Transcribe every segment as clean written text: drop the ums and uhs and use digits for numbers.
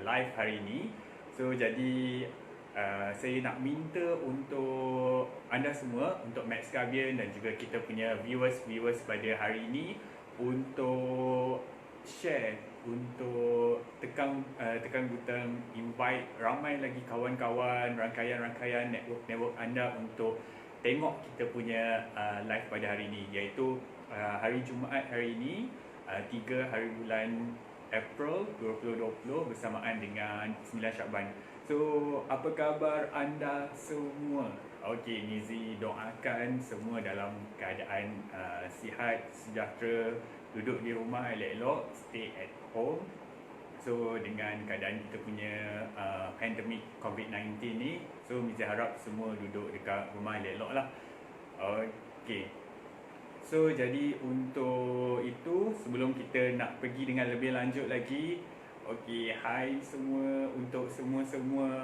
live hari ini. So jadi saya nak minta untuk anda semua, untuk Max Gabian dan juga kita punya viewers pada hari ini untuk share, untuk tekan butang invite ramai lagi kawan-kawan, rangkaian network anda untuk tengok kita punya live pada hari ini, iaitu hari Jumaat hari ini 3 hari bulan April 2020 bersamaan dengan 9 Syakban. So, apa khabar anda semua? Okey, Nizi doakan semua dalam keadaan sihat, sejahtera, duduk di rumah elok-elok, stay at home. So, dengan keadaan kita punya pandemik COVID-19 ni, so Nizi harap semua duduk dekat rumah elok-elok lah. Okey. So, jadi untuk itu, sebelum kita nak pergi dengan lebih lanjut lagi, okey, hai semua, untuk semua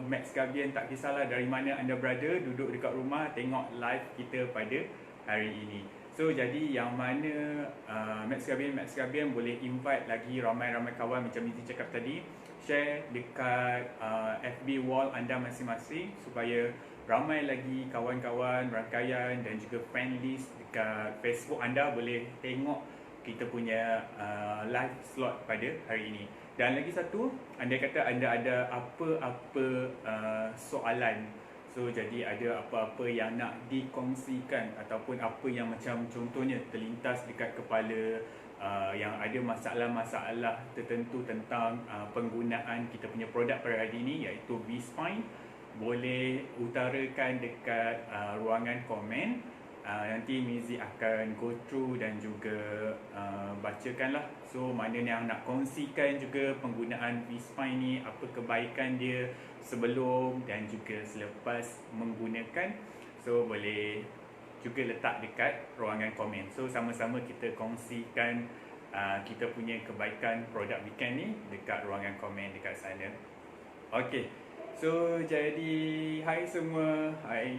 Max Gabian, tak kisahlah dari mana anda berada, duduk dekat rumah tengok live kita pada hari ini. So, jadi yang mana Max Gabian boleh invite lagi ramai-ramai kawan macam Nizi cakap tadi, share dekat FB wall anda masing-masing supaya ramai lagi kawan-kawan, rangkaian dan juga friend list dekat Facebook anda boleh tengok kita punya live slot pada hari ini. Dan lagi satu, andai kata anda ada apa-apa soalan, so jadi ada apa-apa yang nak dikongsikan ataupun apa yang macam contohnya terlintas dekat kepala, yang ada masalah-masalah tertentu tentang penggunaan kita punya produk pada hari ini iaitu V-Spine, boleh utarakan dekat ruangan komen. Nanti Mizi akan go through dan juga bacakan lah. So mana yang nak kongsikan juga penggunaan V-Spine ni, apa kebaikan dia sebelum dan juga selepas menggunakan, so boleh juga letak dekat ruangan komen. So sama-sama kita kongsikan kita punya kebaikan produk weekend ni dekat ruangan komen dekat sana. Okay, so jadi hai semua, hai.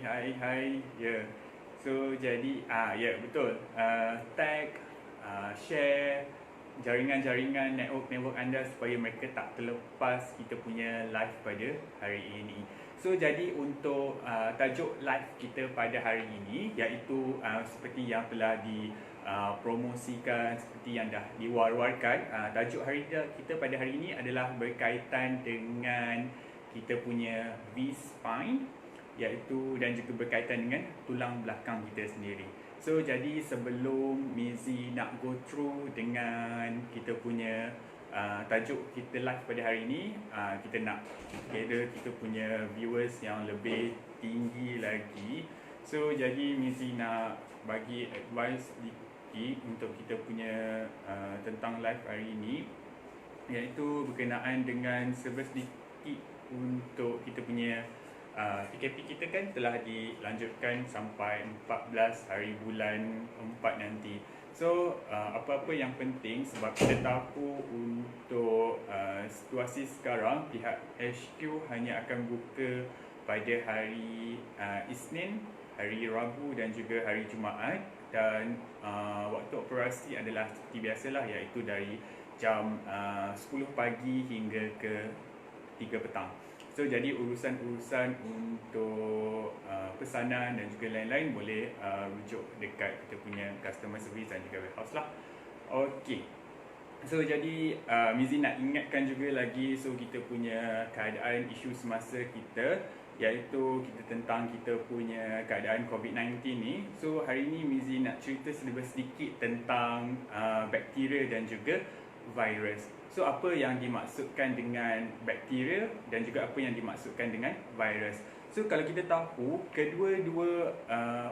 Yeah. So jadi betul, tag, share jaringan-jaringan network anda supaya mereka tak terlepas kita punya live pada hari ini. So jadi untuk tajuk live kita pada hari ini iaitu seperti yang telah dipromosikan, seperti yang dah diwar-warkan, tajuk hari kita pada hari ini adalah berkaitan dengan kita punya V-Spine, iaitu dan juga berkaitan dengan tulang belakang kita sendiri. So jadi sebelum Mizi nak go through dengan kita punya tajuk kita live pada hari ini, kita nak gather kita punya viewers yang lebih tinggi lagi. So jadi Mizi nak bagi advice sedikit untuk kita punya tentang live hari ini, iaitu berkenaan dengan sedikit untuk kita punya PKP kita kan telah dilanjutkan sampai 14 hari bulan 4 nanti. So apa-apa yang penting, sebab kita tahu untuk situasi sekarang pihak HQ hanya akan buka pada hari Isnin, hari Rabu dan juga hari Jumaat, dan waktu operasi adalah seperti biasalah, iaitu dari jam 10 pagi hingga ke 3 petang. So jadi urusan-urusan untuk pesanan dan juga lain-lain boleh rujuk dekat kita punya customer service dan juga warehouse lah. Okey. So jadi Mizi nak ingatkan juga lagi, so kita punya keadaan isu semasa kita, iaitu kita tentang kita punya keadaan COVID-19 ni. So hari ni Mizi nak cerita sedikit tentang bakteria dan juga virus. So apa yang dimaksudkan dengan bakteria dan juga apa yang dimaksudkan dengan virus. So kalau kita tahu kedua-dua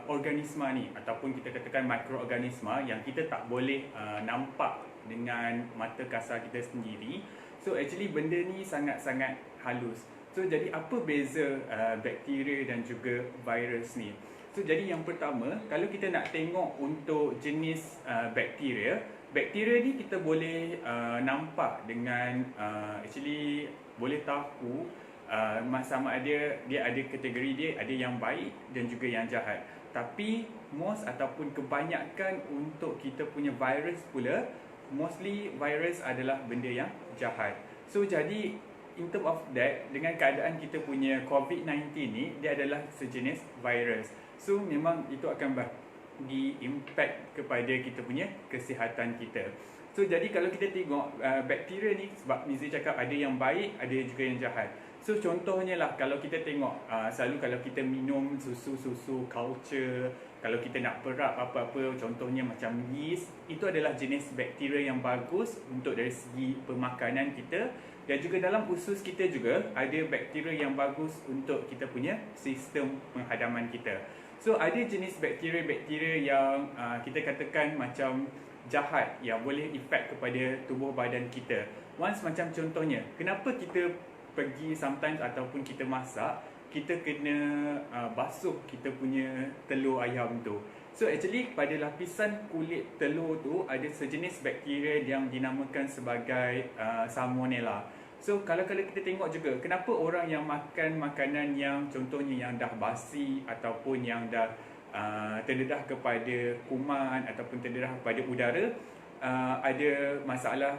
organisma ni, ataupun kita katakan mikroorganisma yang kita tak boleh nampak dengan mata kasar kita sendiri. So actually benda ni sangat-sangat halus. So jadi apa beza bakteria dan juga virus ni? So jadi yang pertama, kalau kita nak tengok untuk jenis bakteria ni kita boleh nampak dengan actually boleh tahu sama ada dia ada kategori dia, ada yang baik dan juga yang jahat. Tapi most ataupun kebanyakan untuk kita punya virus pula, mostly virus adalah benda yang jahat. So jadi in term of that, dengan keadaan kita punya COVID-19 ni, dia adalah sejenis virus. So memang itu akan bagi impact kepada kita punya kesihatan kita. So jadi kalau kita tengok bakteria ni, sebab Mizi cakap ada yang baik, ada juga yang jahat. So contohnya lah, kalau kita tengok selalu kalau kita minum susu culture, kalau kita nak perap apa-apa, contohnya macam yeast, itu adalah jenis bakteria yang bagus untuk dari segi pemakanan kita. Dan juga dalam usus kita juga ada bakteria yang bagus untuk kita punya sistem penghadaman kita. So ada jenis bakteria-bakteria yang kita katakan macam jahat, yang boleh efek kepada tubuh badan kita. Once macam contohnya, kenapa kita pergi sometimes ataupun kita masak, kita kena basuh kita punya telur ayam tu. So actually pada lapisan kulit telur tu ada sejenis bakteria yang dinamakan sebagai Salmonella. So kalau kita tengok juga, kenapa orang yang makan makanan yang contohnya yang dah basi ataupun yang dah terdedah kepada kuman ataupun terdedah kepada udara, ada masalah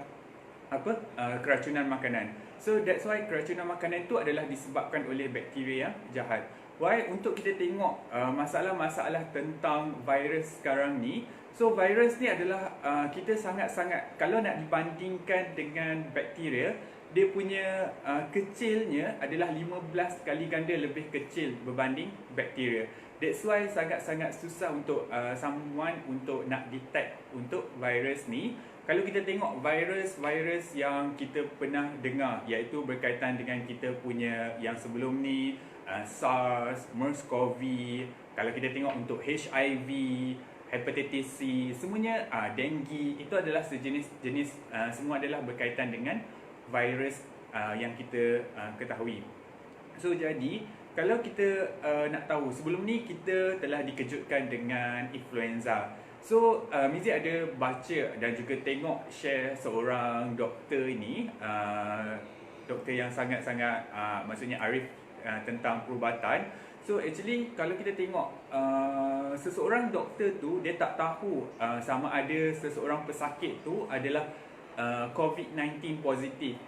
keracunan makanan. So that's why keracunan makanan itu adalah disebabkan oleh bakteria yang jahat. Why? Untuk kita tengok masalah-masalah tentang virus sekarang ni. So virus ni adalah kita sangat-sangat, kalau nak dibandingkan dengan bakteria, dia punya kecilnya adalah 15 kali ganda lebih kecil berbanding bakteria. That's why sangat-sangat susah untuk someone untuk nak detect untuk virus ni. Kalau kita tengok virus yang kita pernah dengar, iaitu berkaitan dengan kita punya yang sebelum ni, SARS, MERS-CoV, kalau kita tengok untuk HIV, hepatitis C, semuanya dengue, itu adalah sejenis semua adalah berkaitan dengan virus yang kita ketahui. So jadi kalau kita nak tahu, sebelum ni kita telah dikejutkan dengan influenza. So Mizi ada baca dan juga tengok share seorang doktor ini, doktor yang sangat-sangat maksudnya arif tentang perubatan. So actually kalau kita tengok seseorang doktor tu, dia tak tahu sama ada seseorang pesakit tu adalah COVID-19 positif.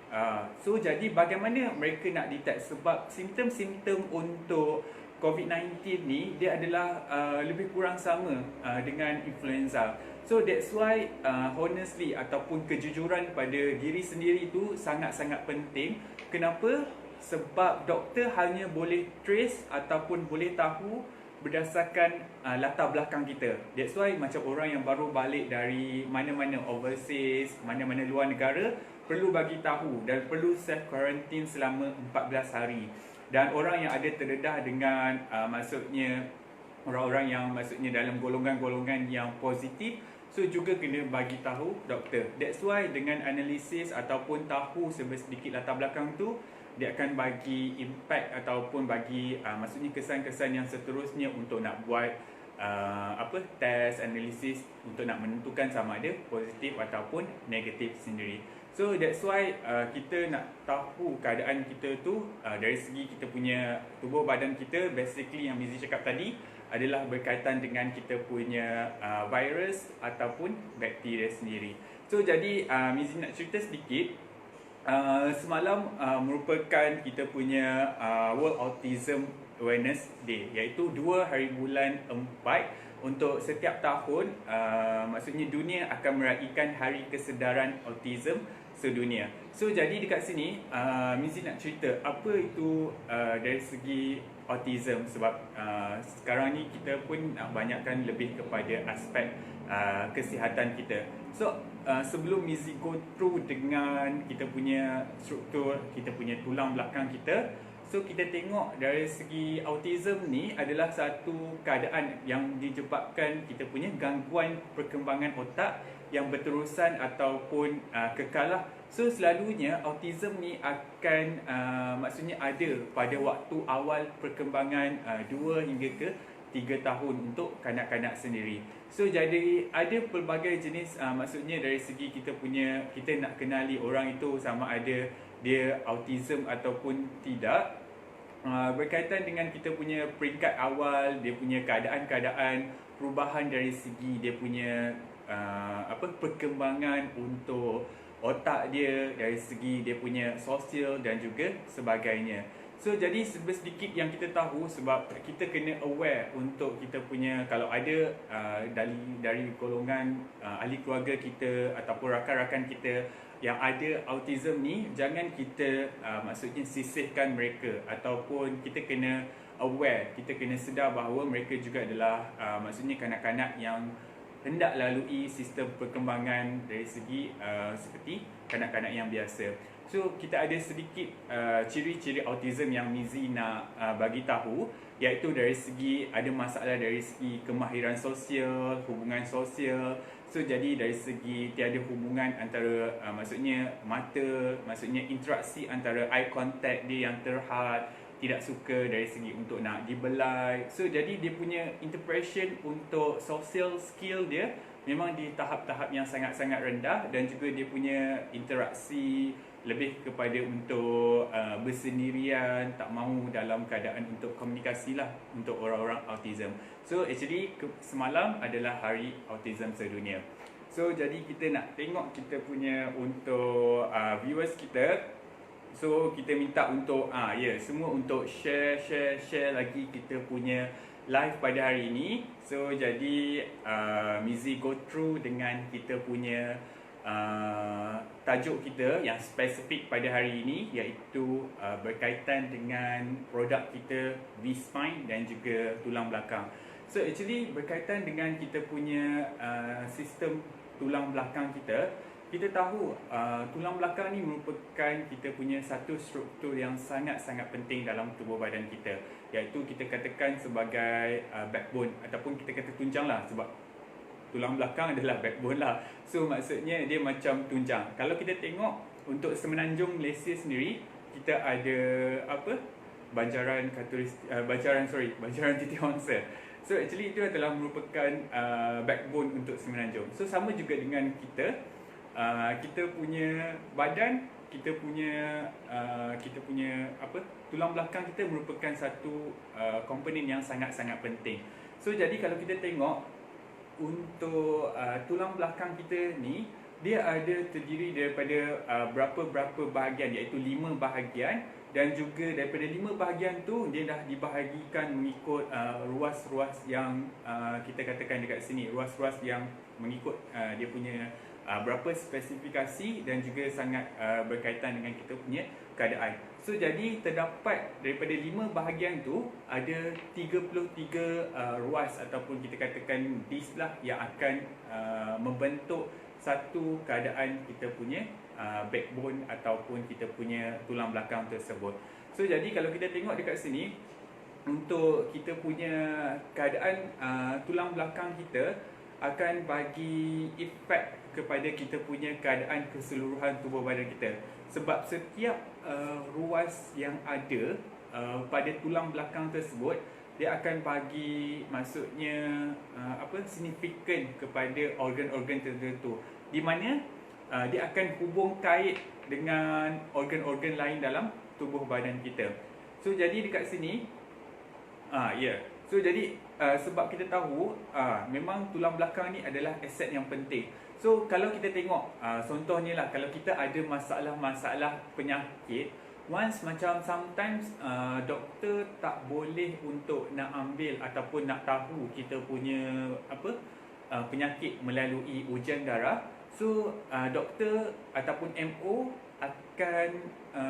So jadi bagaimana mereka nak detect, sebab simptom-simptom untuk COVID-19 ni dia adalah lebih kurang sama dengan influenza. So that's why honestly ataupun kejujuran pada diri sendiri tu sangat-sangat penting. Kenapa? Sebab doktor hanya boleh trace ataupun boleh tahu berdasarkan latar belakang kita. That's why macam orang yang baru balik dari mana-mana overseas, mana-mana luar negara, perlu bagi tahu dan perlu self quarantine selama 14 hari. Dan orang yang ada terdedah dengan maksudnya orang-orang yang maksudnya dalam golongan-golongan yang positif, so juga kena bagi tahu doktor. That's why dengan analisis ataupun tahu sedikit latar belakang tu, dia akan bagi impact ataupun bagi maksudnya kesan-kesan yang seterusnya untuk nak buat test analisis untuk nak menentukan sama ada positif ataupun negatif sendiri. So that's why kita nak tahu keadaan kita tu dari segi kita punya tubuh badan kita, basically yang Mizi cakap tadi adalah berkaitan dengan kita punya virus ataupun bakteria sendiri. So jadi Mizi nak cerita sedikit. Semalam merupakan kita punya World Autism Awareness Day, iaitu 2 hari bulan 4 untuk setiap tahun. Maksudnya dunia akan meraihkan Hari Kesedaran Autism sedunia. So jadi dekat sini Mizi nak cerita apa itu dari segi autism, sebab sekarang ni kita pun nak banyakkan lebih kepada aspek kesihatan kita. So sebelum Mizi go through dengan kita punya struktur, kita punya tulang belakang kita, so kita tengok dari segi autism ni adalah satu keadaan yang disebabkan kita punya gangguan perkembangan otak yang berterusan ataupun kekal lah. So selalunya autism ni akan maksudnya ada pada waktu awal perkembangan 2 hingga ke 3 tahun untuk kanak-kanak sendiri. So jadi ada pelbagai jenis maksudnya dari segi kita nak kenali orang itu sama ada dia autism ataupun tidak. Berkaitan dengan kita punya peringkat awal, dia punya keadaan-keadaan perubahan dari segi dia punya perkembangan untuk otak dia, dari segi dia punya sosial dan juga sebagainya. So jadi sedikit yang kita tahu, sebab kita kena aware untuk kita punya, kalau ada dari golongan ahli keluarga kita ataupun rakan-rakan kita yang ada autism ni, jangan kita maksudnya sisihkan mereka, ataupun kita kena aware, kita kena sedar bahawa mereka juga adalah maksudnya kanak-kanak yang hendak lalui sistem perkembangan dari segi seperti kanak-kanak yang biasa. So kita ada sedikit ciri-ciri autism yang Mizi nak bagi tahu, iaitu dari segi ada masalah dari segi kemahiran sosial, hubungan sosial. So jadi dari segi tiada hubungan antara maksudnya mata, maksudnya interaksi antara eye contact dia yang terhad, tidak suka dari segi untuk nak dibelai. So jadi dia punya interpretation untuk social skill dia memang di tahap-tahap yang sangat-sangat rendah, dan juga dia punya interaksi lebih kepada untuk bersendirian, tak mahu dalam keadaan untuk komunikasi lah untuk orang-orang autism. So actually semalam adalah hari autism sedunia. So jadi kita nak tengok kita punya untuk viewers kita. So kita minta untuk semua untuk share lagi kita punya live pada hari ini. So jadi Mizi go through dengan kita punya tajuk kita yang spesifik pada hari ini, iaitu berkaitan dengan produk kita V-Spine dan juga tulang belakang. So actually berkaitan dengan kita punya sistem tulang belakang kita, kita tahu tulang belakang ni merupakan kita punya satu struktur yang sangat-sangat penting dalam tubuh badan kita, iaitu kita katakan sebagai backbone, ataupun kita kata tunjang lah, sebab tulang belakang adalah backbone lah. So maksudnya dia macam tunjang. Kalau kita tengok untuk Semenanjung Malaysia sendiri, kita ada Banjaran Titiwangsa. So actually itu adalah merupakan backbone untuk Semenanjung. So sama juga dengan kita, kita punya badan, kita punya tulang belakang kita merupakan satu komponen yang sangat-sangat penting. So jadi kalau kita tengok untuk tulang belakang kita ni, dia ada terdiri daripada berapa bahagian, iaitu 5 bahagian, dan juga daripada 5 bahagian tu dia dah dibahagikan mengikut ruas-ruas yang kita katakan dekat sini, ruas-ruas yang mengikut dia punya berapa spesifikasi, dan juga sangat berkaitan dengan kita punya keadaan. So jadi terdapat daripada 5 bahagian tu ada 33 ruas ataupun kita katakan disc lah yang akan membentuk satu keadaan kita punya backbone ataupun kita punya tulang belakang tersebut. So jadi kalau kita tengok dekat sini, untuk kita punya keadaan tulang belakang kita akan bagi efek kepada kita punya keadaan keseluruhan tubuh badan kita. Sebab setiap ruas yang ada pada tulang belakang tersebut, dia akan bagi maksudnya signifikan kepada organ-organ tertentu, di mana dia akan hubung kait dengan organ-organ lain dalam tubuh badan kita. So jadi dekat sini so jadi sebab kita tahu memang tulang belakang ni adalah aset yang penting. So kalau kita tengok contohnya lah, kalau kita ada masalah-masalah penyakit, once macam sometimes doktor tak boleh untuk nak ambil ataupun nak tahu kita punya penyakit melalui ujian darah. So doktor ataupun MO akan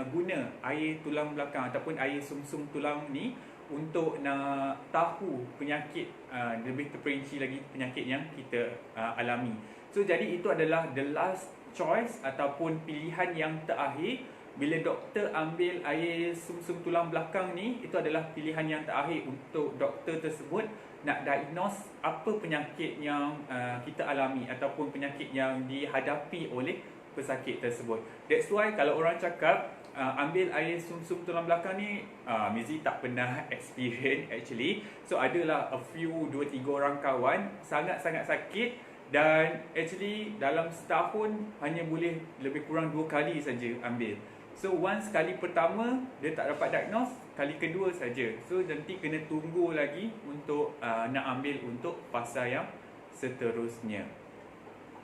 guna air tulang belakang ataupun air sumsum tulang ni untuk nak tahu penyakit lebih terperinci lagi, penyakit yang kita alami. So jadi itu adalah the last choice ataupun pilihan yang terakhir. Bila doktor ambil air sumsum tulang belakang ni, itu adalah pilihan yang terakhir untuk doktor tersebut nak diagnose apa penyakit yang kita alami ataupun penyakit yang dihadapi oleh pesakit tersebut. That's why kalau orang cakap ambil air sumsum tulang belakang ni, Mizi tak pernah experience actually. So adalah a few 2-3 orang kawan sangat-sangat sakit, dan actually dalam setahun hanya boleh lebih kurang 2 kali saja ambil. So once kali pertama dia tak dapat diagnose, kali kedua saja. So nanti kena tunggu lagi untuk nak ambil untuk fasa yang seterusnya.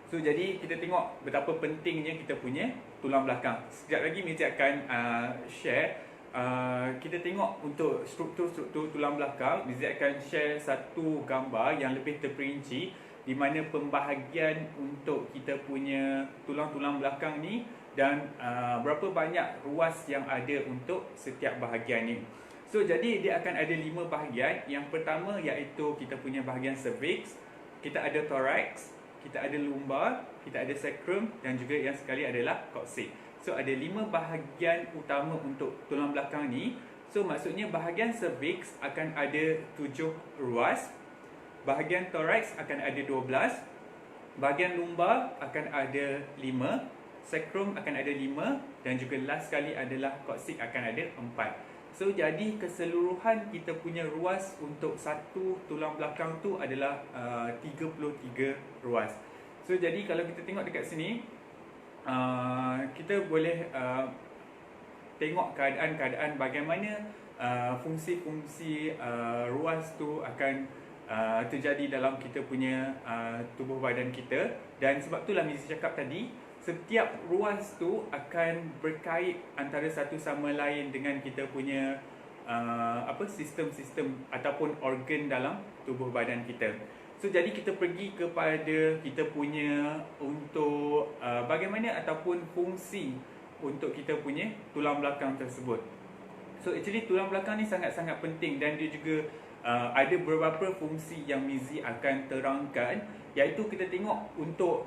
So jadi kita tengok betapa pentingnya kita punya tulang belakang. Sekejap lagi Mizi akan share kita tengok untuk struktur-struktur tulang belakang. Mizi akan share satu gambar yang lebih terperinci di mana pembahagian untuk kita punya tulang-tulang belakang ni dan berapa banyak ruas yang ada untuk setiap bahagian ni. So jadi dia akan ada 5 bahagian. Yang pertama iaitu kita punya bahagian cervix, kita ada thorax, kita ada lumbar, kita ada sacrum dan juga yang sekali adalah coccyx. So ada 5 bahagian utama untuk tulang belakang ni. So maksudnya bahagian cervix akan ada 7 ruas, bahagian thorax akan ada 12, bahagian lumbar akan ada 5, sacrum akan ada 5 dan juga last sekali adalah coccyx akan ada 4. So jadi keseluruhan kita punya ruas untuk satu tulang belakang tu adalah 33 ruas. So jadi kalau kita tengok dekat sini, kita boleh tengok keadaan-keadaan bagaimana fungsi-fungsi ruas tu akan terjadi dalam kita punya tubuh badan kita. Dan sebab itulah Mizi cakap tadi, setiap ruas tu akan berkait antara satu sama lain dengan kita punya sistem-sistem ataupun organ dalam tubuh badan kita. So jadi kita pergi kepada kita punya untuk bagaimana ataupun fungsi untuk kita punya tulang belakang tersebut. So actually tulang belakang ni sangat-sangat penting dan dia juga ada beberapa fungsi yang Mizi akan terangkan, iaitu kita tengok untuk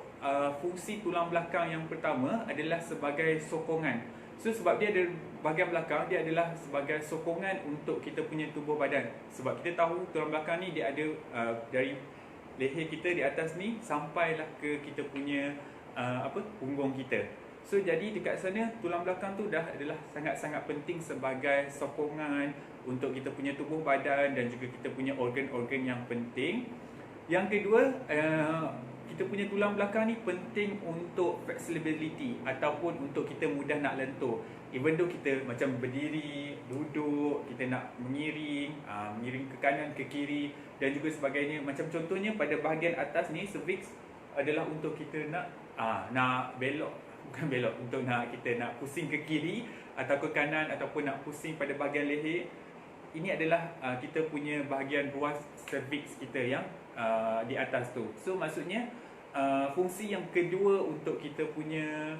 fungsi tulang belakang yang pertama adalah sebagai sokongan. So sebab dia ada bahagian belakang, dia adalah sebagai sokongan untuk kita punya tubuh badan. Sebab kita tahu tulang belakang ni dia ada dari leher kita di atas ni sampailah ke kita punya punggung kita. So jadi dekat sana tulang belakang tu dah adalah sangat-sangat penting sebagai sokongan untuk kita punya tubuh badan dan juga kita punya organ-organ yang penting. Yang kedua, kita punya tulang belakang ni penting untuk flexibility ataupun untuk kita mudah nak lentur. Even though kita macam berdiri, duduk, kita nak mengiring, mengiring ke kanan, ke kiri dan juga sebagainya. Macam contohnya pada bahagian atas ni, cervix adalah untuk kita nak belok, bukan belok, untuk kita nak pusing ke kiri atau ke kanan ataupun nak pusing pada bahagian leher. Ini adalah kita punya bahagian ruas cervix kita yang di atas tu. So maksudnya fungsi yang kedua untuk kita punya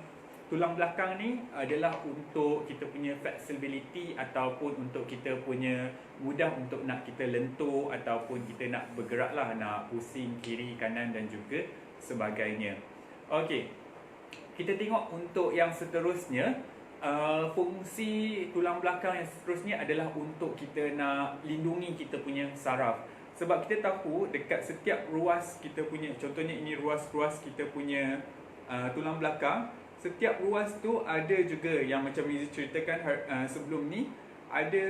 tulang belakang ni adalah untuk kita punya flexibility ataupun untuk kita punya mudah untuk nak kita lentur ataupun kita nak bergerak lah, nak pusing kiri kanan dan juga sebagainya. Okey, kita tengok untuk yang seterusnya. Fungsi tulang belakang yang seterusnya adalah untuk kita nak lindungi kita punya saraf. Sebab kita tahu dekat setiap ruas kita punya, contohnya ini ruas-ruas kita punya tulang belakang, setiap ruas tu ada juga yang macam Mizi ceritakan sebelum ni, ada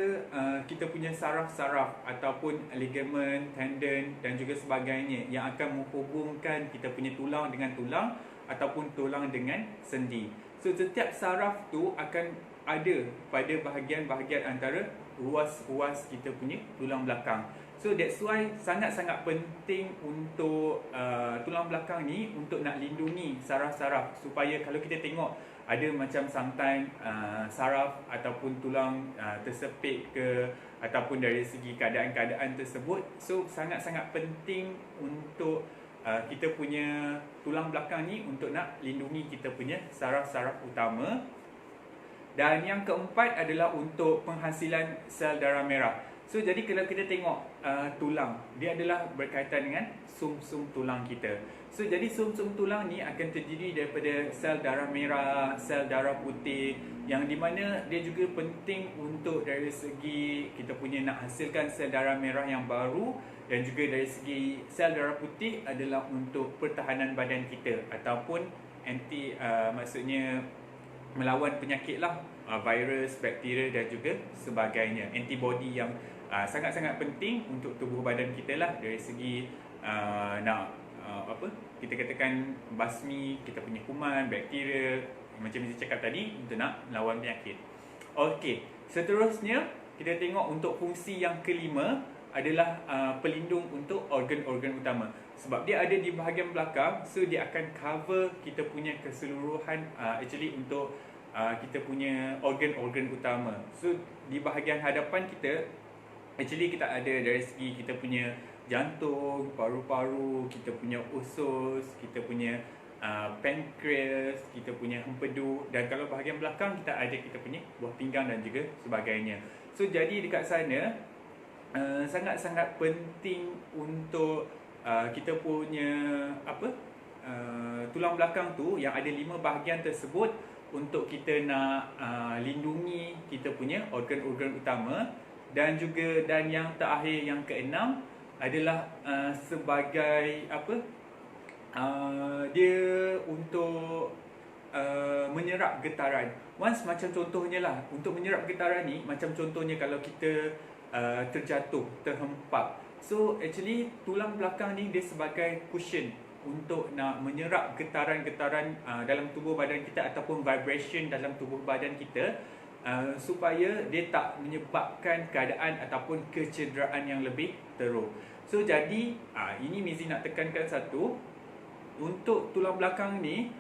kita punya saraf-saraf ataupun ligament, tendon dan juga sebagainya yang akan menghubungkan kita punya tulang dengan tulang ataupun tulang dengan sendi. So setiap saraf tu akan ada pada bahagian-bahagian antara ruas-ruas kita punya tulang belakang. So that's why sangat-sangat penting untuk tulang belakang ni untuk nak lindungi saraf-saraf, supaya kalau kita tengok ada macam sometimes saraf ataupun tulang tersepit ke ataupun dari segi keadaan-keadaan tersebut. So sangat-sangat penting untuk kita punya tulang belakang ni untuk nak lindungi kita punya saraf-saraf utama. Dan yang keempat adalah untuk penghasilan sel darah merah. So jadi kalau kita tengok tulang, dia adalah berkaitan dengan sum-sum tulang kita. So jadi sum-sum tulang ni akan terdiri daripada sel darah merah, sel darah putih, yang di mana dia juga penting untuk dari segi kita punya nak hasilkan sel darah merah yang baru, dan juga dari segi sel darah putih adalah untuk pertahanan badan kita ataupun maksudnya melawan penyakit lah, virus, bakteria dan juga sebagainya. Antibody yang sangat-sangat penting untuk tubuh badan kita lah, dari segi kita katakan basmi kita punya kuman, bakteria, macam Mizi cakap tadi, untuk nak melawan penyakit. Okey, seterusnya kita tengok untuk fungsi yang kelima. adalah pelindung untuk organ-organ utama. Sebab dia ada di bahagian belakang, so dia akan cover kita punya keseluruhan actually untuk kita punya organ-organ utama. So di bahagian hadapan kita, actually kita ada dari segi kita punya jantung, paru-paru, kita punya usus, kita punya pankreas, kita punya empedu, dan kalau bahagian belakang kita ada kita punya buah pinggang dan juga sebagainya. So jadi dekat sana sangat-sangat penting untuk kita punya tulang belakang tu yang ada 5 bahagian tersebut untuk kita nak lindungi kita punya organ-organ utama. Dan juga yang terakhir, yang keenam adalah sebagai dia untuk menyerap getaran. Once macam contohnya lah, untuk menyerap getaran ni, macam contohnya kalau kita terjatuh, terhempap. So actually tulang belakang ni dia sebagai cushion untuk nak menyerap getaran-getaran dalam tubuh badan kita ataupun vibration dalam tubuh badan kita, supaya dia tak menyebabkan keadaan ataupun kecederaan yang lebih teruk. So jadi ini Mizi nak tekankan satu, untuk tulang belakang ni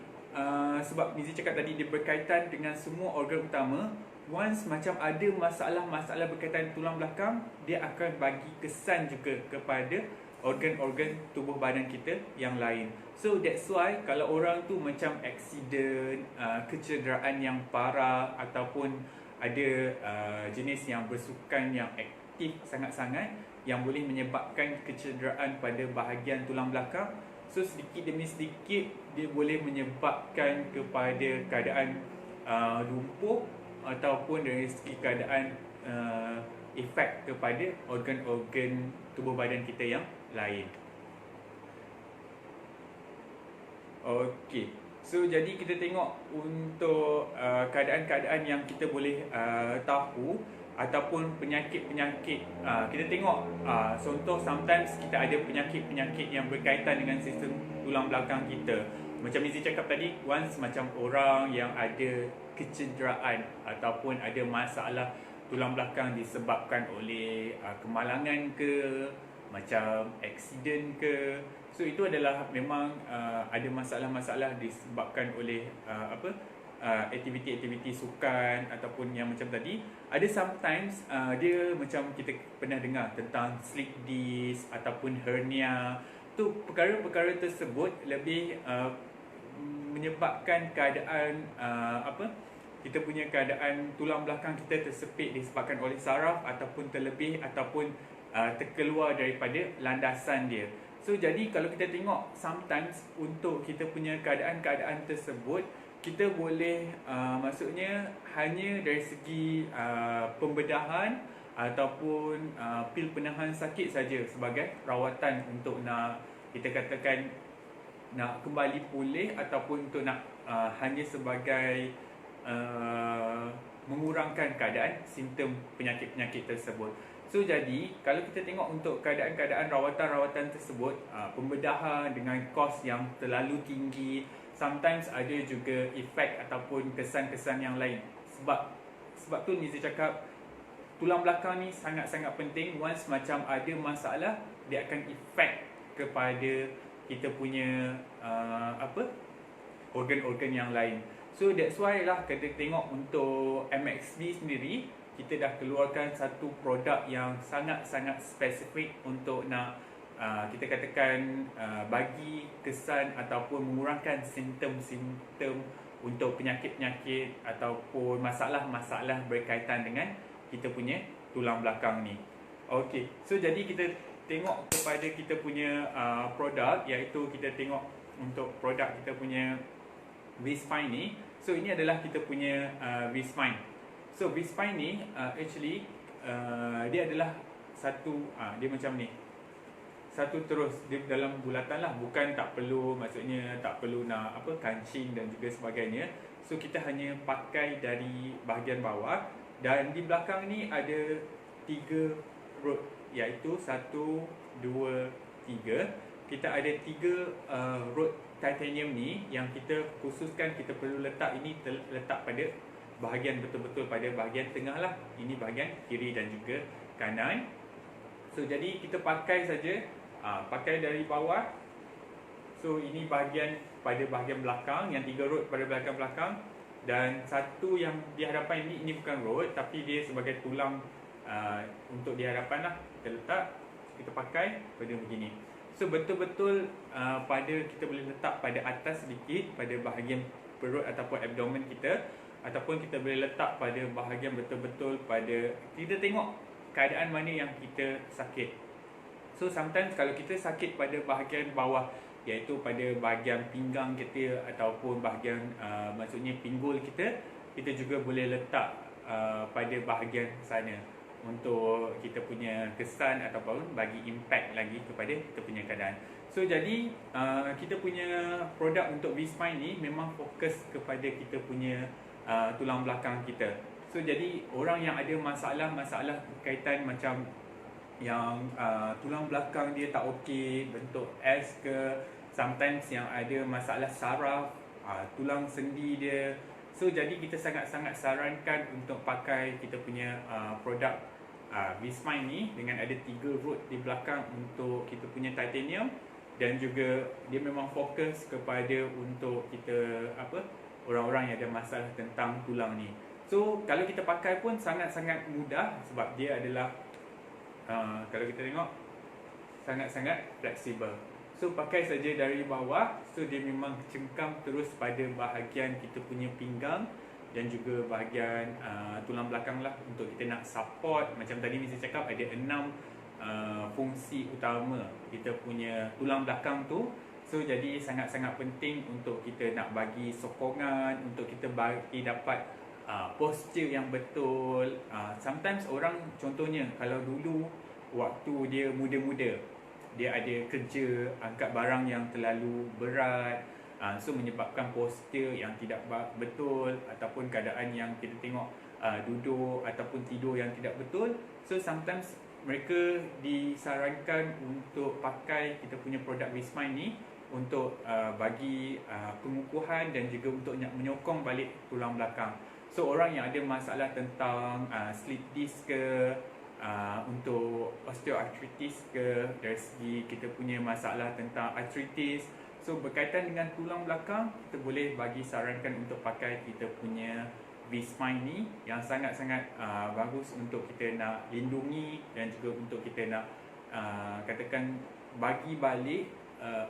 sebab Mizi cakap tadi dia berkaitan dengan semua organ utama. Once macam ada masalah-masalah berkaitan tulang belakang, dia akan bagi kesan juga kepada organ-organ tubuh badan kita yang lain. So that's why kalau orang tu macam accident, kecederaan yang parah ataupun ada jenis yang bersukan yang aktif sangat-sangat yang boleh menyebabkan kecederaan pada bahagian tulang belakang, so sedikit demi sedikit dia boleh menyebabkan kepada keadaan lumpuh ataupun dari segi keadaan efek kepada organ-organ tubuh badan kita yang lain. Okey, so jadi kita tengok untuk keadaan-keadaan yang kita boleh tahu ataupun penyakit-penyakit. Kita tengok contoh, sometimes kita ada penyakit-penyakit yang berkaitan dengan sistem tulang belakang kita. Macam Mizi cakap tadi, once macam orang yang ada kecederaan ataupun ada masalah tulang belakang disebabkan oleh kemalangan ke, macam accident ke, so itu adalah memang ada masalah-masalah disebabkan oleh aktiviti-aktiviti sukan ataupun yang macam tadi. Ada sometimes dia macam kita pernah dengar tentang slip disc ataupun hernia. Tu perkara-perkara tersebut lebih menyebabkan keadaan kita punya keadaan tulang belakang kita tersepit disebabkan oleh saraf ataupun terlebih ataupun terkeluar daripada landasan dia. So jadi kalau kita tengok sometimes untuk kita punya keadaan-keadaan tersebut, kita boleh maksudnya hanya dari segi pembedahan ataupun pil penahan sakit saja sebagai rawatan untuk nak kita katakan nak kembali pulih ataupun untuk nak hanya sebagai mengurangkan keadaan simptom penyakit-penyakit tersebut. So jadi kalau kita tengok untuk keadaan-keadaan rawatan-rawatan tersebut, pembedahan dengan kos yang terlalu tinggi, sometimes ada juga efek ataupun kesan-kesan yang lain. Sebab tu Mizi cakap tulang belakang ni sangat-sangat penting. Once macam ada masalah, dia akan efek kepada kita punya organ-organ yang lain. So that's why lah kita tengok untuk MXB sendiri, kita dah keluarkan satu produk yang sangat-sangat spesifik untuk nak kita katakan bagi kesan ataupun mengurangkan simptom-simptom untuk penyakit-penyakit ataupun masalah-masalah berkaitan dengan kita punya tulang belakang ni. Okey, so jadi kita tengok kepada kita punya produk, iaitu kita tengok untuk produk kita punya V-Spine ni. So ini adalah kita punya V-Spine. So V-Spine ni actually dia adalah satu dia macam ni. Satu terus dia dalam bulatan lah, bukan tak perlu, maksudnya tak perlu nak kancing dan juga sebagainya. So kita hanya pakai dari bahagian bawah, dan di belakang ni ada 3 rod, iaitu 1, 2, 3. Kita ada 3 rod titanium ni yang kita khususkan kita perlu letak ini letak pada bahagian betul-betul pada bahagian tengah lah. Ini bahagian kiri dan juga kanan. So jadi kita pakai saja, pakai dari bawah. So ini pada bahagian belakang, yang 3 rod pada belakang, dan satu yang di hadapan ini bukan rod tapi dia sebagai tulang untuk di hadapan lah. Kita letak, kita pakai pada begini. So betul-betul kita boleh letak pada atas sedikit, pada bahagian perut ataupun abdomen kita, ataupun kita boleh letak pada bahagian betul-betul pada, kita tengok keadaan mana yang kita sakit. So sometimes kalau kita sakit pada bahagian bawah, iaitu pada bahagian pinggang kita ataupun bahagian maksudnya pinggul kita juga boleh letak pada bahagian sana untuk kita punya kesan ataupun bagi impact lagi kepada kita punya keadaan. So jadi kita punya produk untuk V-Spine ni memang fokus kepada kita punya tulang belakang kita. So jadi orang yang ada masalah berkaitan macam yang tulang belakang dia tak okey, bentuk S ke, sometimes yang ada masalah saraf, tulang sendi dia. So jadi kita sangat-sangat sarankan untuk pakai kita punya produk V-Spine ni dengan ada 3 rod di belakang untuk kita punya titanium, dan juga dia memang fokus kepada untuk kita orang-orang yang ada masalah tentang tulang ni. So kalau kita pakai pun sangat-sangat mudah sebab dia adalah kalau kita tengok sangat-sangat fleksibel. So pakai saja dari bawah. So dia memang cengkam terus pada bahagian kita punya pinggang dan juga bahagian tulang belakang lah, untuk kita nak support. Macam tadi Mr. cakap ada 6 fungsi utama kita punya tulang belakang tu. So jadi sangat-sangat penting untuk kita nak bagi sokongan, untuk kita bagi dapat posture yang betul. Sometimes orang, contohnya kalau dulu waktu dia muda-muda, dia ada kerja angkat barang yang terlalu berat, so menyebabkan posture yang tidak betul, ataupun keadaan yang kita tengok duduk ataupun tidur yang tidak betul. So sometimes mereka disarankan untuk pakai kita punya produk V-Spine ni untuk bagi pengukuhan dan juga untuk menyokong balik tulang belakang. So orang yang ada masalah tentang slip disc ke, untuk osteoarthritis ke, dari segi kita punya masalah tentang arthritis, so berkaitan dengan tulang belakang, kita boleh bagi sarankan untuk pakai kita punya V-Spine ni yang sangat-sangat bagus untuk kita nak lindungi dan juga untuk kita nak katakan bagi balik,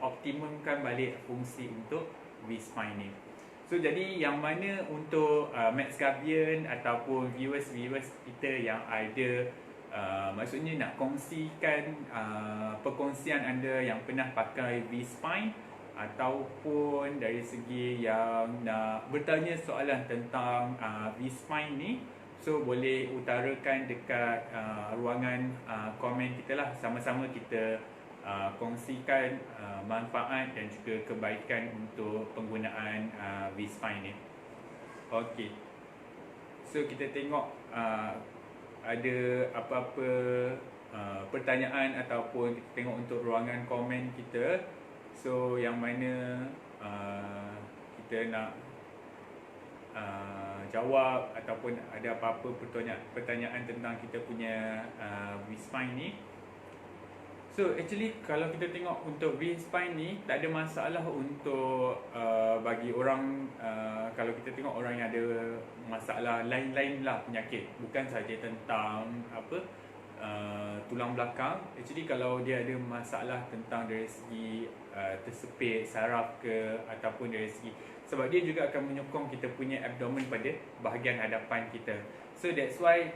optimumkan balik fungsi untuk V-Spine ni. So jadi yang mana untuk Max Gabion ataupun viewers kita yang ada maksudnya nak kongsikan perkongsian anda yang pernah pakai V-Spine, ataupun dari segi yang nak bertanya soalan tentang V-Spine ni, so boleh utarakan dekat ruangan komen kita lah. Sama-sama kita kongsikan manfaat dan juga kebaikan untuk penggunaan V-Spine ni. Okey. So kita tengok ada apa-apa pertanyaan ataupun kita tengok untuk ruangan komen kita. So yang mana kita nak jawab ataupun ada apa-apa pertanyaan tentang kita punya V-Spine ni. So actually kalau kita tengok untuk V-Spine ni tak ada masalah untuk bagi orang, kalau kita tengok orang yang ada masalah lain-lain lah penyakit, bukan saja tentang tulang belakang. Actually kalau dia ada masalah tentang dari segi tersepit saraf ke, ataupun dari segi, sebab dia juga akan menyokong kita punya abdomen pada bahagian hadapan kita. So that's why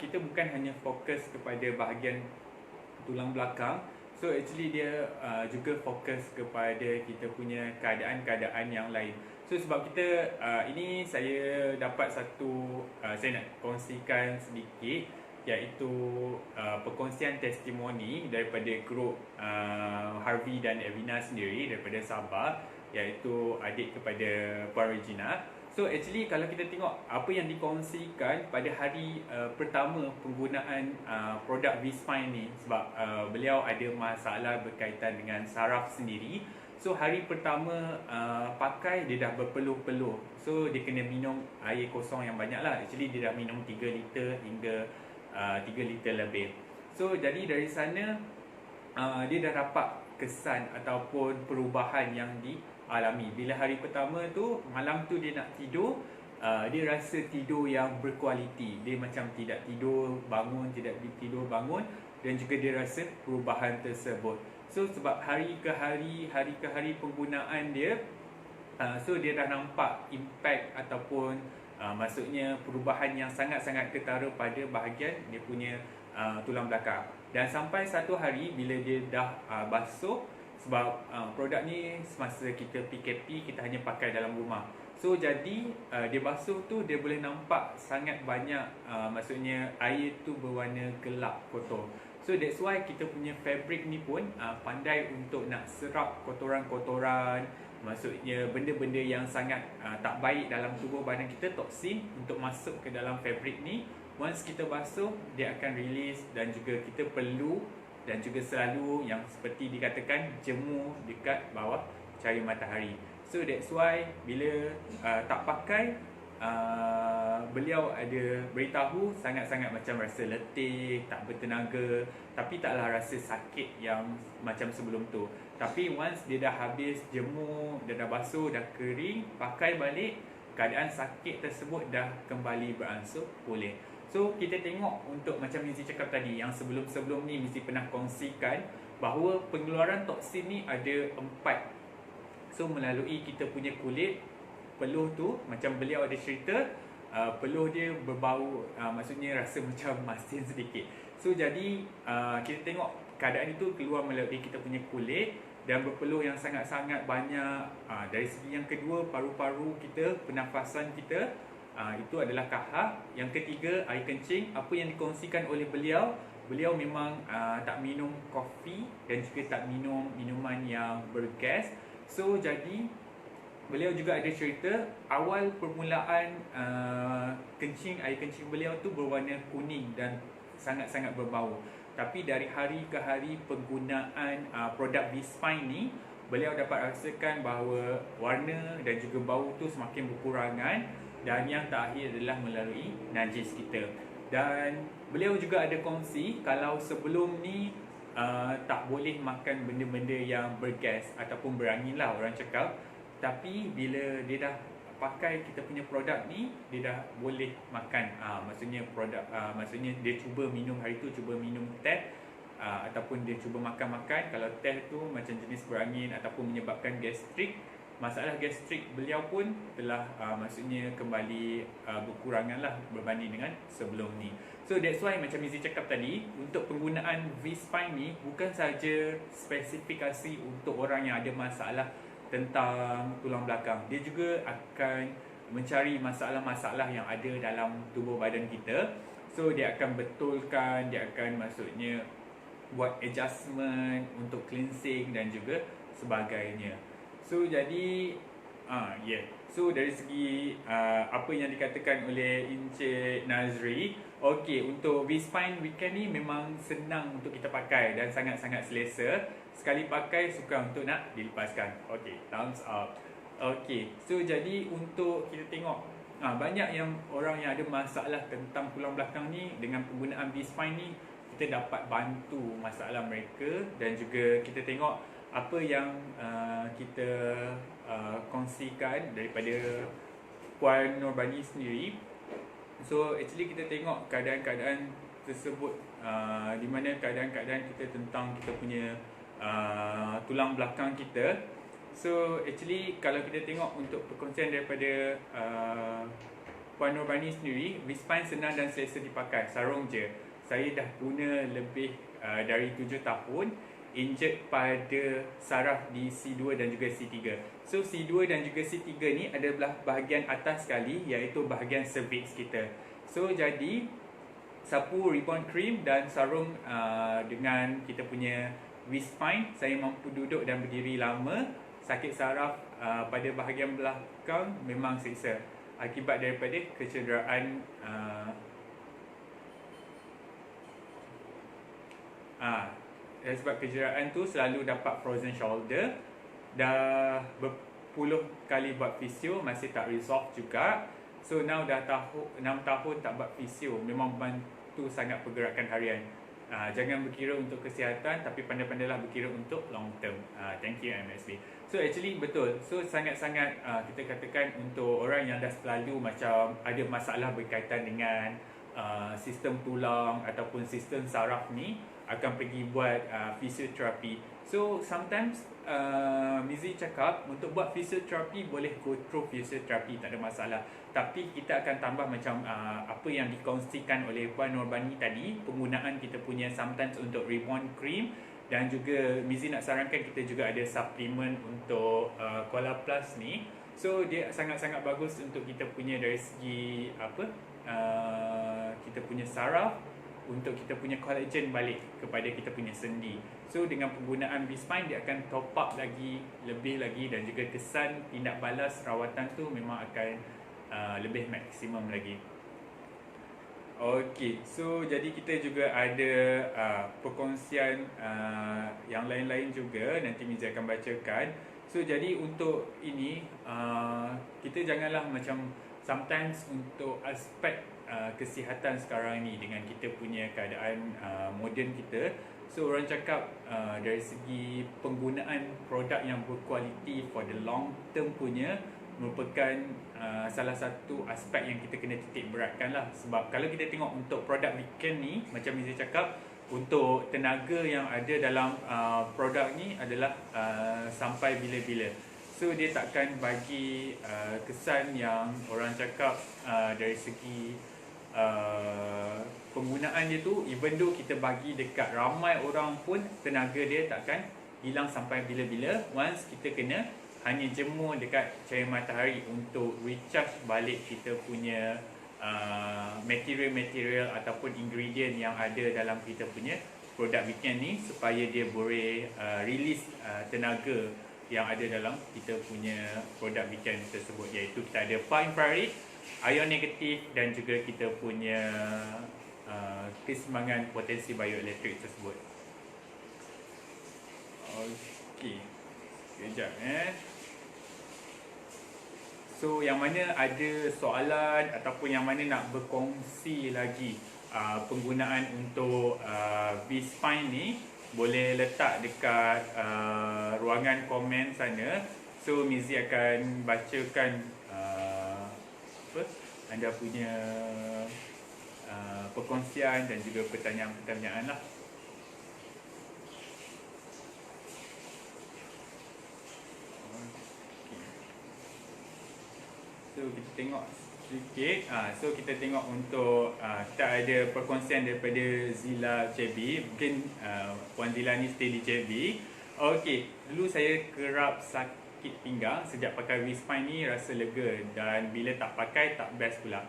kita bukan hanya fokus kepada bahagian tulang belakang. So actually dia juga fokus kepada kita punya keadaan-keadaan yang lain. So sebab kita ini saya dapat satu, saya nak kongsikan sedikit, iaitu perkongsian testimoni daripada grup Harvey dan Evina sendiri daripada Sabah, iaitu adik kepada Puan Regina. So actually kalau kita tengok apa yang dikongsikan pada hari pertama penggunaan produk V-Spine ni, sebab beliau ada masalah berkaitan dengan saraf sendiri. So hari pertama pakai dia dah berpeluh-peluh. So dia kena minum air kosong yang banyak lah. Actually dia dah minum 3 liter hingga 3 liter lebih. So jadi dari sana dia dah dapat kesan ataupun perubahan yang dialami. Bila hari pertama tu, malam tu dia nak tidur, dia rasa tidur yang berkualiti. Dia macam tidak tidur bangun, tidak tidur bangun, dan juga dia rasa perubahan tersebut. So sebab hari ke hari penggunaan dia, so dia dah nampak impact ataupun maksudnya perubahan yang sangat-sangat ketara pada bahagian dia punya tulang belakang. Dan sampai satu hari bila dia dah basuh, sebab produk ni semasa kita PKP kita hanya pakai dalam rumah. So jadi dia basuh tu dia boleh nampak sangat banyak maksudnya air tu berwarna gelap kotor. So that's why kita punya fabric ni pun pandai untuk nak serap kotoran-kotoran, maksudnya benda-benda yang sangat tak baik dalam tubuh badan kita, toksin, untuk masuk ke dalam fabric ni. Once kita basuh, dia akan release, dan juga kita perlu dan juga selalu yang seperti dikatakan jemur dekat bawah cahaya matahari. So that's why bila tak pakai, beliau ada beritahu sangat-sangat macam rasa letih, tak bertenaga, tapi taklah rasa sakit yang macam sebelum tu. Tapi once dia dah habis jemur, dia dah basuh, dah kering, pakai balik, keadaan sakit tersebut dah kembali beransur pulih. So kita tengok untuk macam Mizi cakap tadi, yang sebelum-sebelum ni Mizi pernah kongsikan bahawa pengeluaran toksin ni ada 4. So melalui kita punya kulit, peluh tu, macam beliau ada cerita, peluh dia berbau, maksudnya rasa macam masin sedikit. So jadi kita tengok keadaan itu keluar melalui kita punya kulit dan berpeluh yang sangat-sangat banyak. Dari segi yang kedua, paru-paru kita, pernafasan kita, itu adalah kahak. Yang ketiga, air kencing. Apa yang dikongsikan oleh beliau, beliau memang tak minum kopi dan juga tak minum minuman yang bergas. So jadi beliau juga ada cerita awal permulaan air kencing beliau tu berwarna kuning dan sangat-sangat berbau. Tapi dari hari ke hari penggunaan produk V-Spine ni, beliau dapat rasakan bahawa warna dan juga bau tu semakin berkurangan. Dan yang terakhir adalah melalui najis kita. Dan beliau juga ada kongsi kalau sebelum ni tak boleh makan benda-benda yang bergas ataupun berangin lah orang cakap. Tapi bila dia dah pakai kita punya produk ni, dia dah boleh makan. Maksudnya produk, maksudnya dia cuba minum hari tu, cuba minum teh, ataupun dia cuba makan-makan. Kalau teh tu macam jenis berangin ataupun menyebabkan gastrik, masalah gastrik beliau pun telah maksudnya kembali berkurangan lah berbanding dengan sebelum ni. So that's why macam Mizi cakap tadi, untuk penggunaan V-Spine ni bukan saja spesifikasi untuk orang yang ada masalah tentang tulang belakang. Dia juga akan mencari masalah-masalah yang ada dalam tubuh badan kita. So dia akan betulkan, dia akan maksudnya buat adjustment untuk cleansing dan juga sebagainya. So jadi so dari segi apa yang dikatakan oleh Encik Nazri, okey, untuk V-Spine Weekend ni memang senang untuk kita pakai dan sangat-sangat selesa. Sekali pakai suka untuk nak dilepaskan. Okey, thumbs up. Okey, so jadi untuk kita tengok banyak yang orang yang ada masalah tentang tulang belakang ni, dengan penggunaan V-Spine ni kita dapat bantu masalah mereka. Dan juga kita tengok apa yang kita kongsikan daripada Puan Nurbani sendiri. So actually kita tengok keadaan-keadaan tersebut, di mana keadaan-keadaan kita tentang kita punya tulang belakang kita. So actually kalau kita tengok untuk perkongsian daripada Puan Nurbani sendiri, V-Spine senang dan selesa dipakai, sarung je. Saya dah guna lebih dari 7 tahun, inject pada saraf di C2 dan juga C3. So C2 dan juga C3 ni adalah bahagian atas sekali, iaitu bahagian cervix kita. So jadi sapu ribbon cream dan sarung dengan kita punya V-Spine, saya mampu duduk dan berdiri lama. Sakit saraf pada bahagian belakang memang seksa akibat daripada kecederaan sebab kecederaan tu selalu dapat frozen shoulder. Dah berpuluh kali buat fisio, masih tak resolve juga. So now dah 6 tahun tak buat fisio, memang bantu sangat pergerakan harian. Jangan berkira untuk kesihatan, tapi pandai-pandailah berkira untuk long term. Thank you MSB. So actually betul. So sangat-sangat kita katakan untuk orang yang dah selalu macam ada masalah berkaitan dengan sistem tulang ataupun sistem saraf ni, akan pergi buat fisioterapi. So sometimes Mizi cakap untuk buat fisioterapi boleh go through fisioterapi, tak ada masalah. Tapi kita akan tambah macam apa yang dikongsikan oleh Puan Nurbani tadi, penggunaan kita punya sometimes untuk rebound cream, dan juga Mizi nak sarankan kita juga ada suplemen untuk Koala Plus ni. So dia sangat-sangat bagus untuk kita punya dari segi apa, kita punya saraf, untuk kita punya collagen balik kepada kita punya sendi. So dengan penggunaan B-Spine dia akan top up lagi, lebih lagi, dan juga kesan tindak balas rawatan tu memang akan lebih maksimum lagi. Okey, so jadi kita juga ada perkongsian yang lain-lain juga, nanti Mizi akan bacakan. So jadi untuk ini kita janganlah macam sometimes untuk aspek kesihatan sekarang ni dengan kita punya keadaan moden kita, so orang cakap dari segi penggunaan produk yang berkualiti for the long term punya merupakan salah satu aspek yang kita kena titik beratkan lah. Sebab kalau kita tengok untuk produk weekend ni, macam Mizi cakap, untuk tenaga yang ada dalam produk ni adalah sampai bila-bila. So dia takkan bagi kesan yang orang cakap dari segi penggunaan dia tu, even though kita bagi dekat ramai orang pun, tenaga dia takkan hilang sampai bila-bila. Once kita kena hanya jemur dekat cahaya matahari untuk recharge balik kita punya material-material ataupun ingredient yang ada dalam kita punya produk weekend ni, supaya dia boleh release tenaga yang ada dalam kita punya produk weekend tersebut, iaitu kita ada far infrared, ion negatif, dan juga kita punya keseimbangan potensi bioelektrik tersebut. Okey, sekejap So yang mana ada soalan ataupun yang mana nak berkongsi lagi penggunaan untuk B-Spine ni, boleh letak dekat ruangan komen sana. So Mizi akan bacakan anda punya perkongsian dan juga pertanyaan-pertanyaan lah. So kita tengok sedikit. So kita tengok untuk kita ada perkongsian daripada Zila JB. Mungkin Puan Zila ni stay di JB. Okey, dulu saya kerap sakit pinggang. Sejak pakai B-Spine ni rasa lega, dan bila tak pakai tak best pula.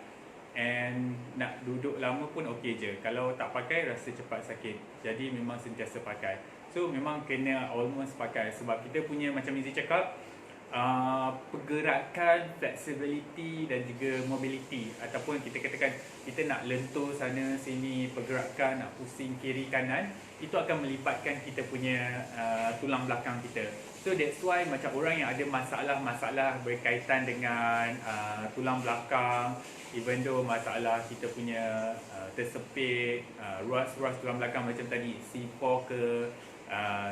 And nak duduk lama pun okey je. Kalau tak pakai rasa cepat sakit. Jadi memang sentiasa pakai. So memang kena almost pakai, sebab kita punya macam Mizi cakap, pergerakan, flexibility dan juga mobility, ataupun kita katakan kita nak lentur sana sini, pergerakan, nak pusing kiri kanan, itu akan melibatkan kita punya tulang belakang kita. So that's why macam orang yang ada masalah-masalah berkaitan dengan tulang belakang, even though masalah kita punya tersepit, ruas-ruas tulang belakang macam tadi C4 ke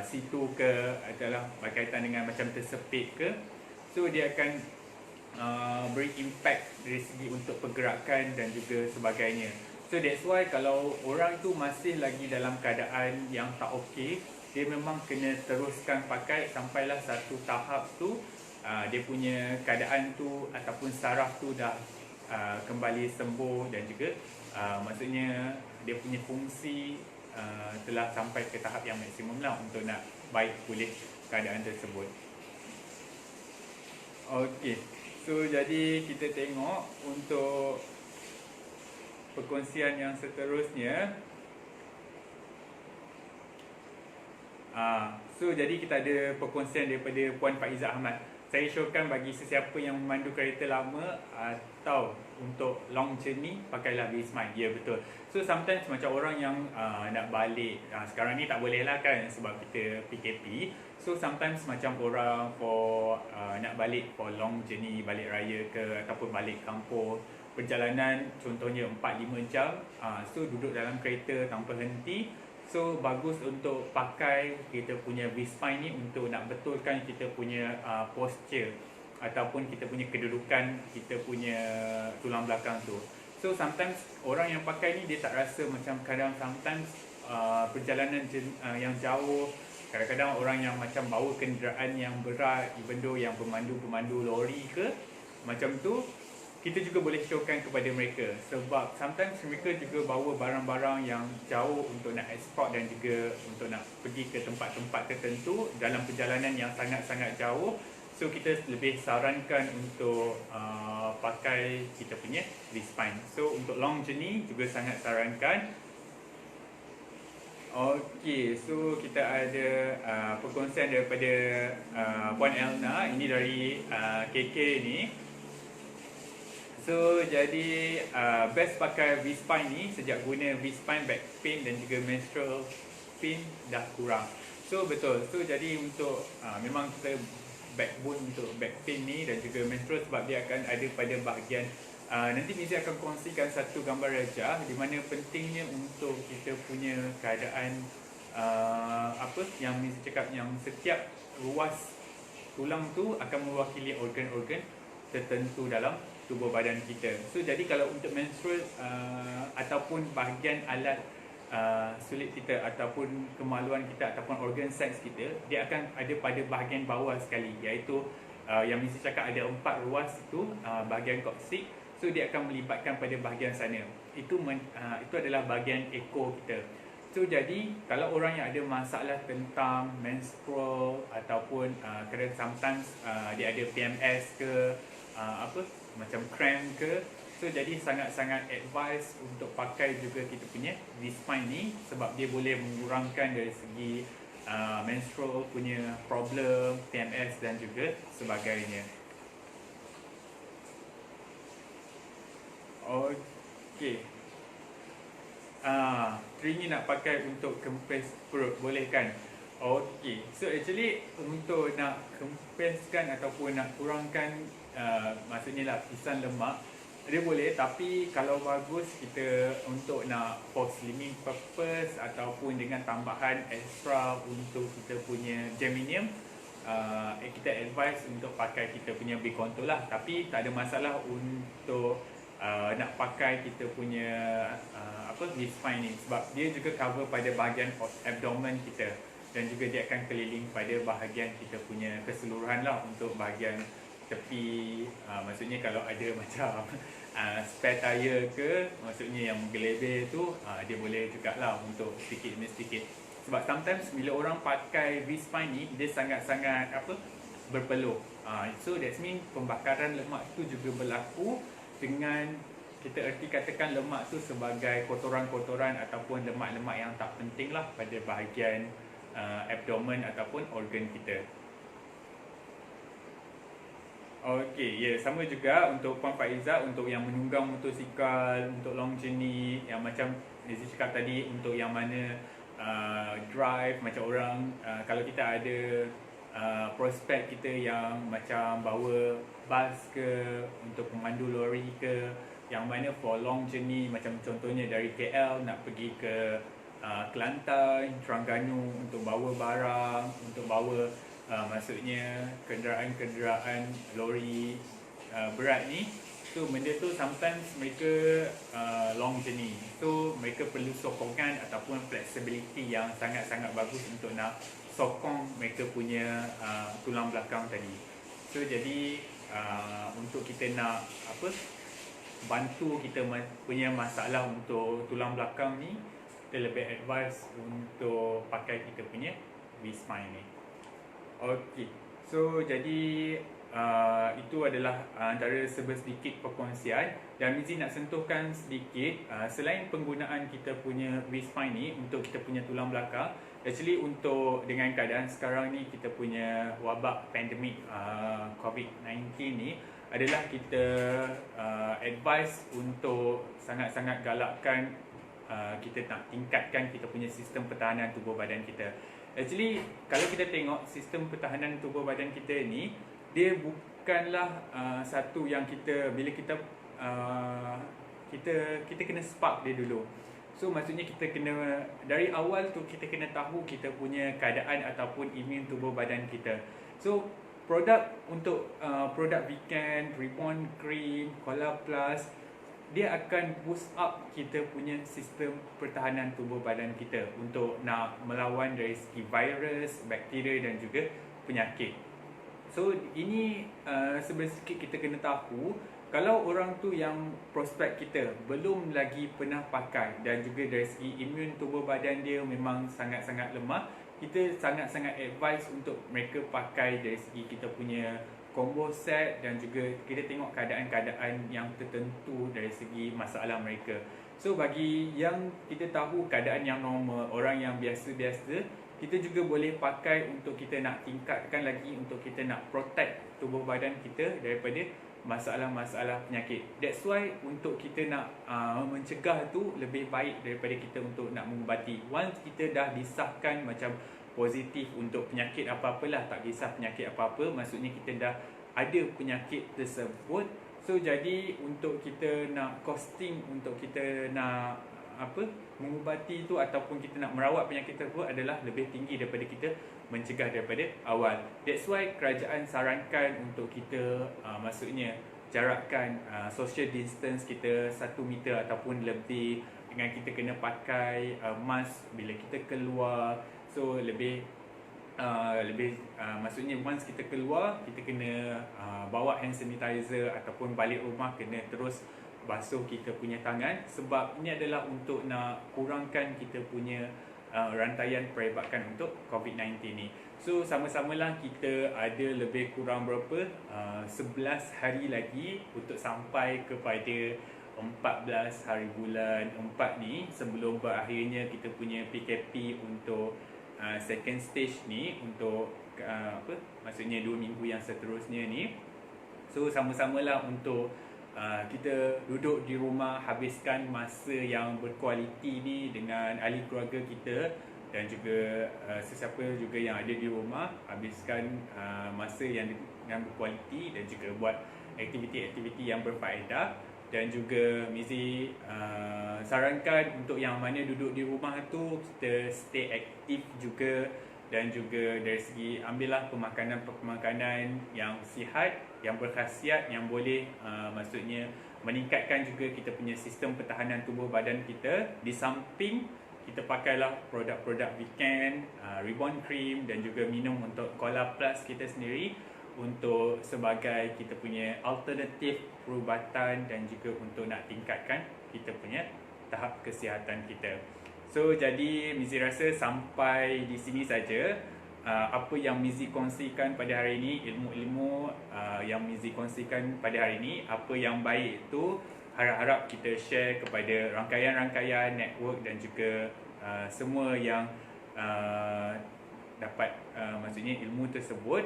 C2 ke, adalah berkaitan dengan macam tersepit ke, so dia akan beri impact dari segi untuk pergerakan dan juga sebagainya. So that's why kalau orang tu masih lagi dalam keadaan yang tak okey, dia memang kena teruskan pakai sampailah satu tahap tu dia punya keadaan tu ataupun saraf tu dah kembali sembuh, dan juga maksudnya dia punya fungsi telah sampai ke tahap yang maksimum lah untuk nak baik pulih keadaan tersebut. Okey, so jadi kita tengok untuk perkongsian yang seterusnya. So jadi kita ada perkongsian daripada Puan Faizah Ahmad. Saya syorkan bagi sesiapa yang memandu kereta lama atau untuk long journey, pakailah B-Spine. Ya, betul. So sometimes macam orang yang nak balik, sekarang ni tak boleh lah kan sebab kita PKP. So sometimes macam orang for nak balik for long journey, balik raya ke ataupun balik kampung, perjalanan contohnya 4-5 jam, so duduk dalam kereta tanpa henti. So bagus untuk pakai kita punya V-spine ni untuk nak betulkan kita punya posture ataupun kita punya kedudukan kita punya tulang belakang tu. So sometimes orang yang pakai ni dia tak rasa macam kadang sometimes perjalanan yang jauh, kadang-kadang orang yang macam bawa kenderaan yang berat, even though yang pemandu lori ke macam tu, kita juga boleh showkan kepada mereka sebab sometimes mereka juga bawa barang-barang yang jauh untuk nak eksport dan juga untuk nak pergi ke tempat-tempat tertentu dalam perjalanan yang sangat-sangat jauh. So kita lebih sarankan untuk pakai kita punya V-spine. So untuk long journey juga sangat sarankan. Okey, so kita ada perkongsian daripada Puan Elna, ini dari KK ni. So jadi best pakai V-spine ni sejak guna V-spine back pain dan juga menstrual pain dah kurang. So betul. So jadi untuk memang kita backbone untuk back pain ni dan juga menstrual sebab dia akan ada pada bahagian nanti Mizi akan kongsikan satu gambar rajah di mana pentingnya untuk kita punya keadaan apa yang Mizi cakap, yang setiap ruas tulang tu akan mewakili organ-organ tertentu dalam tubuh badan kita. So jadi kalau untuk menstrual ataupun bahagian alat sulit kita ataupun kemaluan kita ataupun organ seks kita, dia akan ada pada bahagian bawah sekali, iaitu yang Mizi cakap ada 4 ruas tu, bahagian koksik. So dia akan melibatkan pada bahagian sana. Itu adalah bahagian ekor kita. So jadi kalau orang yang ada masalah tentang menstrual ataupun kadang sometimes dia ada PMS ke apa macam cramp ke, so jadi sangat-sangat advice untuk pakai juga kita punya V-spine ni sebab dia boleh mengurangkan dari segi menstrual punya problem, PMS dan juga sebagainya. Okey. Teringin nak pakai untuk kempes perut, boleh kan? Okey. So actually untuk nak kempeskan ataupun nak kurangkan maksudnya lapisan lemak, dia boleh, tapi kalau bagus kita untuk nak for slimming purpose ataupun dengan tambahan extra untuk kita punya germanium, kita advise untuk pakai kita punya B-contour lah. Tapi tak ada masalah untuk nak pakai kita punya V-spine ni sebab dia juga cover pada bahagian abdomen kita dan juga dia akan keliling pada bahagian kita punya keseluruhan lah untuk bahagian tepi. Maksudnya kalau ada macam spare tire ke, maksudnya yang gelebeh tu, dia boleh jugalah untuk sedikit demi sedikit. Sebab sometimes bila orang pakai V-spine ni, dia sangat-sangat berpeluh. So that means pembakaran lemak tu juga berlaku dengan kita erti katakan lemak tu sebagai kotoran-kotoran ataupun lemak-lemak yang tak penting lah pada bahagian abdomen ataupun organ kita. Okey, ya, sama juga untuk Puan Faiza, untuk yang menunggang motosikal, untuk long journey, yang macam Lizy cakap tadi, untuk yang mana drive, macam orang kalau kita ada prospek kita yang macam bawa bas ke, untuk pemandu lori ke, yang mana for long journey, macam contohnya dari KL nak pergi ke Kelantan, Terengganu, untuk bawa barang, untuk bawa maksudnya kenderaan-kenderaan lori berat ni. So benda tu sometimes mereka long journey, so mereka perlu sokongan ataupun flexibility yang sangat-sangat bagus untuk nak sokong mereka punya tulang belakang tadi. So jadi untuk kita nak bantu kita punya masalah untuk tulang belakang ni, kita lebih advise untuk pakai kita punya V-spine ni. Okey, so jadi itu adalah antara sedikit perkongsian dan Mizi nak sentuhkan sedikit selain penggunaan kita punya V-spine ni untuk kita punya tulang belakang. Actually untuk dengan keadaan sekarang ni, kita punya wabak pandemik COVID-19 ni, adalah kita advise untuk sangat-sangat galakkan kita nak tingkatkan kita punya sistem pertahanan tubuh badan kita. Actually kalau kita tengok sistem pertahanan tubuh badan kita ni, dia bukanlah satu yang kita bila kita kena spark dia dulu. So maksudnya kita kena, dari awal tu kita kena tahu kita punya keadaan ataupun imun tubuh badan kita. So produk untuk produk weekend, Reborn Cream, Cola Plus, dia akan boost up kita punya sistem pertahanan tubuh badan kita untuk nak melawan dari segi virus, bakteria dan juga penyakit. So ini sebenarnya sikit kita kena tahu, kalau orang tu yang prospek kita belum lagi pernah pakai dan juga dari segi imun tubuh badan dia memang sangat-sangat lemah, kita sangat-sangat advise untuk mereka pakai dari segi kita punya combo set dan juga kita tengok keadaan-keadaan yang tertentu dari segi masalah mereka. So bagi yang kita tahu keadaan yang normal, orang yang biasa-biasa, kita juga boleh pakai untuk kita nak tingkatkan lagi, untuk kita nak protect tubuh badan kita daripada masalah-masalah penyakit. That's why untuk kita nak mencegah tu lebih baik daripada kita untuk nak mengubati. Once kita dah disahkan macam positif untuk penyakit apa-apalah, tak kisah penyakit apa-apa, maksudnya kita dah ada penyakit tersebut. So jadi untuk kita nak costing, untuk kita nak mengubati tu ataupun kita nak merawat penyakit tersebut adalah lebih tinggi daripada kita mencegah daripada awal. That's why kerajaan sarankan untuk kita maksudnya jarakkan social distance kita 1 meter ataupun lebih, dengan kita kena pakai mask bila kita keluar. So lebih maksudnya once kita keluar, kita kena bawa hand sanitizer ataupun balik rumah kena terus basuh kita punya tangan, sebab ini adalah untuk nak kurangkan kita punya rantaian perebatan untuk COVID-19 ni. So sama-samalah kita ada lebih kurang berapa 11 hari lagi untuk sampai kepada 14 hari bulan 4 ni sebelum berakhirnya kita punya PKP untuk second stage ni, untuk maksudnya 2 minggu yang seterusnya ni. So sama-samalah untuk kita duduk di rumah, habiskan masa yang berkualiti ni dengan ahli keluarga kita dan juga sesiapa juga yang ada di rumah, habiskan masa yang berkualiti dan juga buat aktiviti-aktiviti yang berfaedah. Dan juga Mizi sarankan untuk yang mana duduk di rumah tu, kita stay aktif juga, dan juga dari segi ambillah pemakanan yang sihat, yang berkhasiat, yang boleh maksudnya meningkatkan juga kita punya sistem pertahanan tubuh badan kita. Di samping kita pakailah produk-produk weekend, Reborn Cream dan juga minum untuk Cola Plus kita sendiri untuk sebagai kita punya alternatif perubatan dan juga untuk nak tingkatkan kita punya tahap kesihatan kita. So jadi Mizi rasa sampai di sini saja apa yang Mizi kongsikan pada hari ini, ilmu-ilmu yang Mizi kongsikan pada hari ini. Apa yang baik itu harap-harap kita share kepada rangkaian-rangkaian network dan juga semua yang dapat maksudnya ilmu tersebut.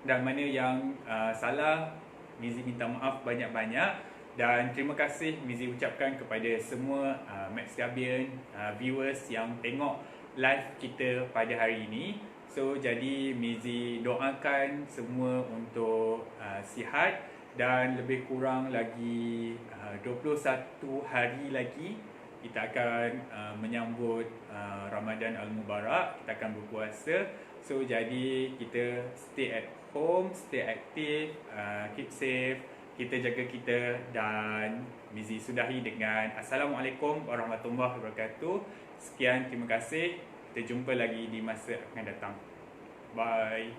Dan mana yang salah, Mizi minta maaf banyak-banyak. Dan terima kasih Mizi ucapkan kepada semua Max Gabian viewers yang tengok live kita pada hari ini. So jadi Mizi doakan semua untuk sihat, dan lebih kurang lagi 21 hari lagi kita akan menyambut Ramadan Al-Mubarak. Kita akan berpuasa. So jadi kita stay at home, stay aktif, keep safe, kita jaga kita. Dan Mizi sudahi dengan Assalamualaikum warahmatullahi wabarakatuh. Sekian, terima kasih. Kita jumpa lagi di masa akan datang. Bye.